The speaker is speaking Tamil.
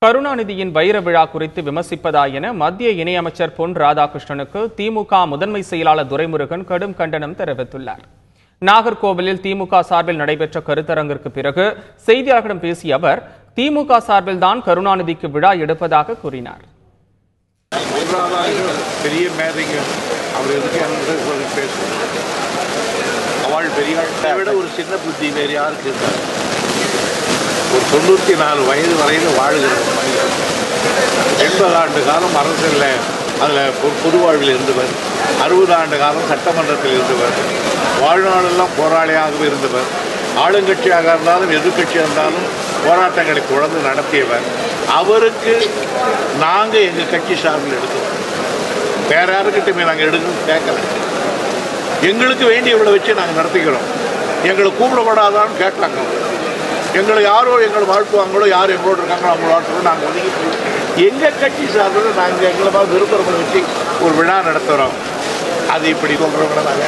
கருணாநிதியின் வைர விழா குறித்து விமர்சிப்பதா என மத்திய இணையமைச்சர் பொன் ராதாகிருஷ்ணனுக்கு திமுக முதன்மை செயலாளர் துரைமுருகன் கடும் கண்டனம் தெரிவித்துள்ளார். நாகர்கோவிலில் திமுக சார்பில் நடைபெற்ற கருத்தரங்கிற்கு பிறகு செய்தியாளர்களிடம் பேசிய அவர், திமுக சார்பில் தான் கருணாநிதிக்கு விழா எடுப்பதாக கூறினார். ஒரு 94 வயது வரையில் வாழுகிற மனிதர் 80 ஆண்டு காலம் அரசியலில் அதில் பொது வாழ்வில் இருந்தவர், 60 ஆண்டு காலம் சட்டமன்றத்தில் இருந்தவர், வாழ்நாளெல்லாம் போராளியாகவே இருந்தவர், ஆளுங்கட்சியாக இருந்தாலும் எதிர்கட்சியாக இருந்தாலும் போராட்டங்களை தொடர்ந்து நடத்தியவர். அவருக்கு நாங்கள் எங்கள் கட்சி சார்பில் எடுக்கிறோம், வேற யாருக்கிட்டையுமே நாங்கள் எடுக்கணும்னு கேட்கல. எங்களுக்கு வேண்டியவளை வச்சு நாங்கள் நடத்திக்கிறோம். எங்களை கூப்பிடப்படாதான்னு கேட்டாங்க. எங்களை யாரோ எங்களை வாழ்த்துவாங்களோ, யார் எங்களோட இருக்காங்களோ அவங்கள வாழ்த்துறோம். நாங்கள் ஒதுக்கி எங்கள் கட்சி சார்பில் நாங்கள் எங்களை விருப்பங்களை வச்சு ஒரு விழா நடத்துகிறோம். அது இப்படி சொல்கிறவங்கள நாங்கள்